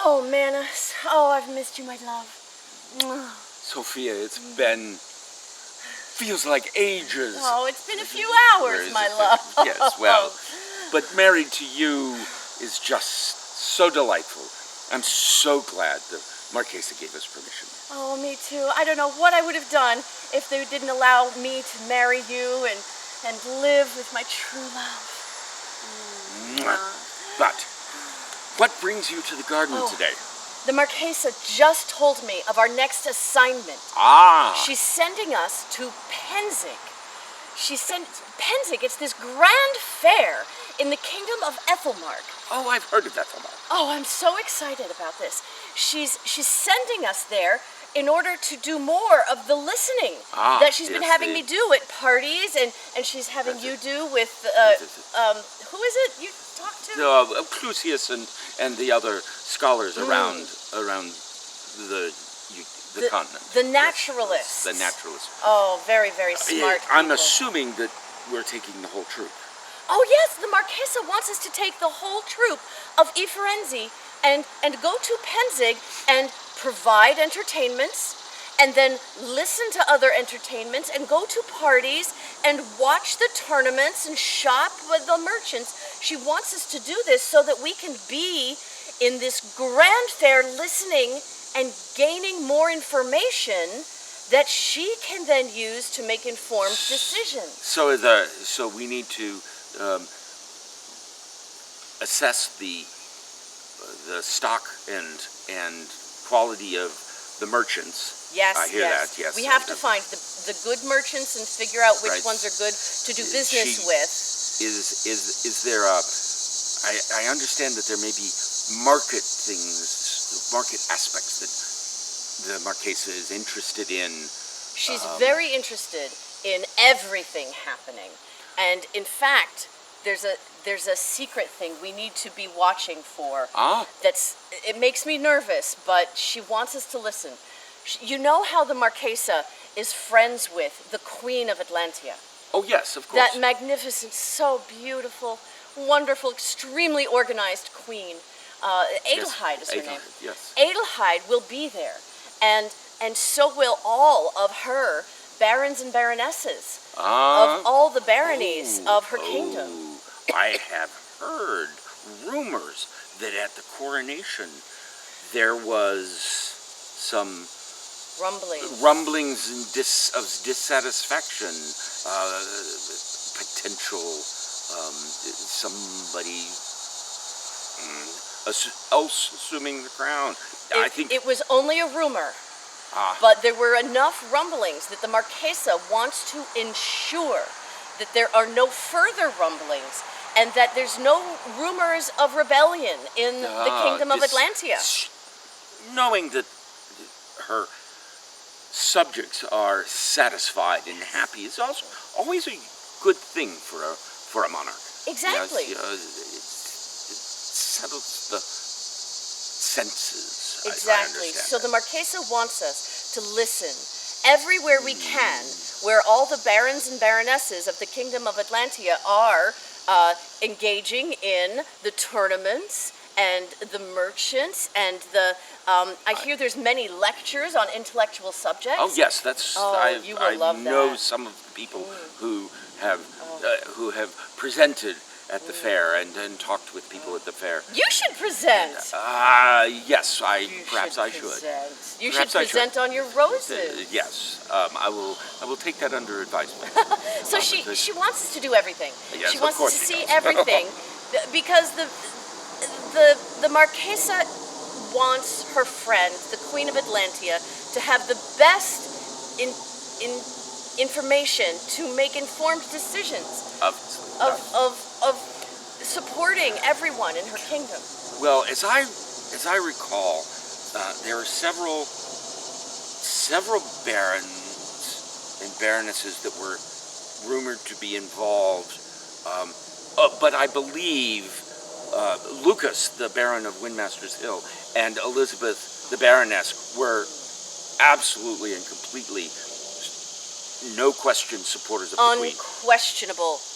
Oh, Manus. Oh, I've missed you, my love. Sophia, feels like ages. Oh, it's been a few hours, my love. Yes, well, but married to you is just so delightful. I'm so glad the Marchesa gave us permission. Oh, me too. I don't know what I would have done if they didn't allow me to marry you and live with my true love. But what brings you to the garden today? The Marchesa just told me of our next assignment. She's sending us to Penzig. Penzig, it's this grand fair in the kingdom of Ethelmark. Oh, I've heard of Ethelmark. Oh, I'm so excited about this. She's sending us there in order to do more of the listening that she's been having me do at parties, and she's having you do with, who is it you talked to? Clusius and the other scholars around the continent. The naturalists. Yes, the naturalists. Oh, very, very smart people. I'm assuming that we're taking the whole troop. Oh, yes, the Marchesa wants us to take the whole troop of Firenzi and go to Penzig and provide entertainments, and then listen to other entertainments, and go to parties, and watch the tournaments, and shop with the merchants. She wants us to do this so that we can be in this grand fair listening and gaining more information that she can then use to make informed decisions. So we need to assess the stock and quality of the merchants. Yes, I hear that. Yes, we have to find the good merchants and figure out which ones are good to do business with. Is there a? I understand that there may be market things, market aspects that the Marchesa is interested in. She's very interested in everything happening, and in fact, there's a secret thing we need to be watching for. It makes me nervous, but she wants us to listen. You know how the Marchesa is friends with the Queen of Atlantia? Oh yes, of course. That magnificent, so beautiful, wonderful, extremely organized queen. Adelheid is her name. Yes. Adelheid will be there, and so will all of her barons and baronesses of all the baronies of her kingdom. I have heard rumors that at the coronation there was some rumblings and of dissatisfaction, potential somebody else assuming the crown. I think it was only a rumor, but there were enough rumblings that the Marchesa wants to ensure that there are no further rumblings and that there's no rumors of rebellion in the kingdom of Atlantia. Knowing that her subjects are satisfied and happy is also always a good thing for a monarch. Exactly. It settles the senses. Exactly. So the Marchesa wants us to listen everywhere we can, where all the barons and baronesses of the kingdom of Atlantia are engaging in the tournaments and the merchants and the. I hear there's many lectures on intellectual subjects. Oh yes, that's. You will love that. I know some of the people who have presented at the fair and talked with people at the fair. You should present. Yes, perhaps I should. You should present on your roses. Yes, I will take that under advisement. So she wants us to do everything. Yes, she wants us to see does. everything because the Marchesa wants her friend, the Queen of Atlantia, to have the best information to make informed decisions of supporting everyone in her kingdom. Well, as I recall, there are several barons and baronesses that were rumored to be involved, but I believe Lucas, the Baron of Windmaster's Hill, and Elizabeth, the Baroness, were absolutely and completely no question supporters of the Queen.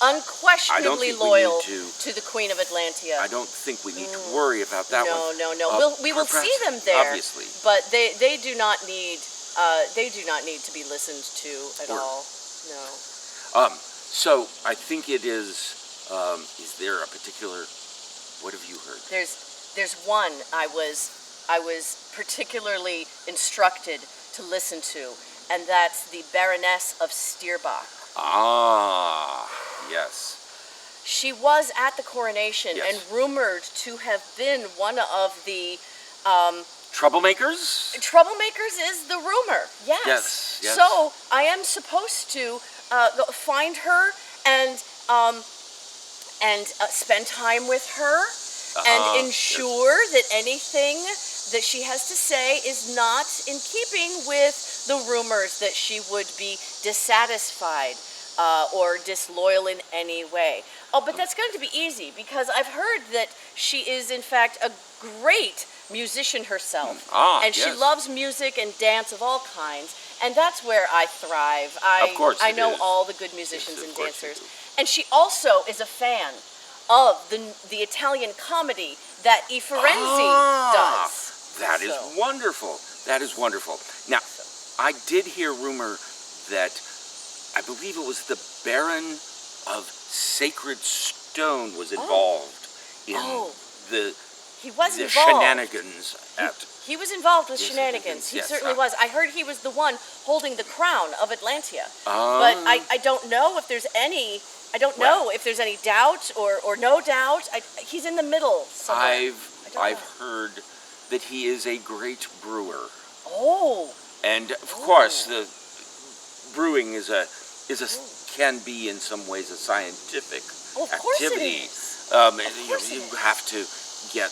Unquestionably think we loyal need to the Queen of Atlantia. I don't think we need to worry about that one. No. We will see them there, obviously. but they do not need to be listened to at all. No. So I think it is. Is there a particular? What have you heard? There's one I was particularly instructed to listen to, and that's the Baroness of Stierbach. Ah, yes. She was at the coronation Yes. and rumored to have been one of the Troublemakers? troublemakers is the rumor. Yes. Yes. So I am supposed to go find her and spend time with her and ensure that anything that she has to say is not in keeping with the rumors that she would be dissatisfied or disloyal in any way. Oh, but that's going to be easy because I've heard that she is in fact a great musician herself. And she yes. loves music and dance of all kinds. And that's where I thrive. Of course I it know is. all the good musicians Yes, of and course you dancers. do. And she also is a fan of the Italian comedy that Firenzi does. That is So. wonderful. That is wonderful. Now, I did hear rumor that I believe it was the Baron of Sacred Stone was involved in the He was the involved. shenanigans at. He was involved with Yes, shenanigans. He yes, certainly was. I heard he was the one holding the crown of Atlantia. Ah. But I don't know if there's any. I don't know if there's any doubt or no doubt. He's in the middle somewhere. I've heard that he is a great brewer, Oh. and of course the brewing is a can be in some ways a scientific Of course it activity. is. You have to get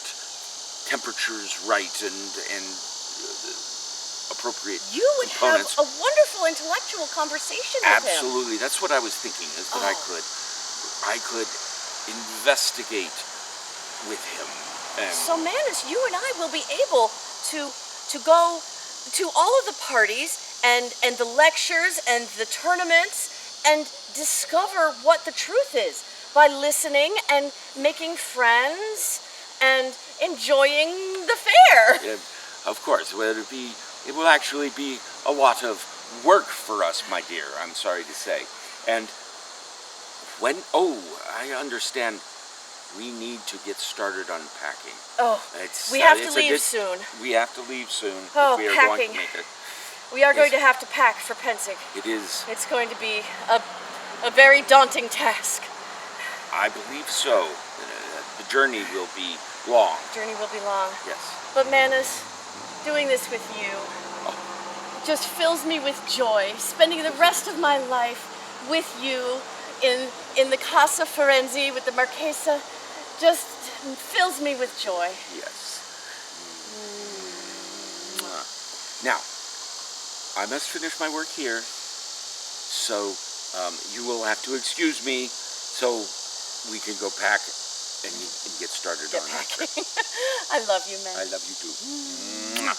temperatures right and appropriate You would components. have a wonderful intellectual conversation with him. Absolutely, that's what I was thinking. Is that I could investigate with him. And So Manus, you and I will be able to go to all of the parties and the lectures and the tournaments and discover what the truth is by listening and making friends and enjoying the fair. yeah, of course, it will actually be a lot of work for us, my dear. I'm sorry to say. And I understand. We need to get started unpacking. Oh, It's, we have it's to a leave good- soon. We have to leave soon. Oh, if we are packing. going to make it. We are going Yes. to have to pack for Penzig. It is. It's going to be a very daunting task. I believe so. The journey will be long. The journey will be long. Yes. But Manus, doing this with you just fills me with joy. Spending the rest of my life with you in the Casa Firenzi with the Marchesa just fills me with joy. Yes. Now, I must finish my work here, so you will have to excuse me so we can go pack and get started on our trip. I love you, man. I love you too. Mwah.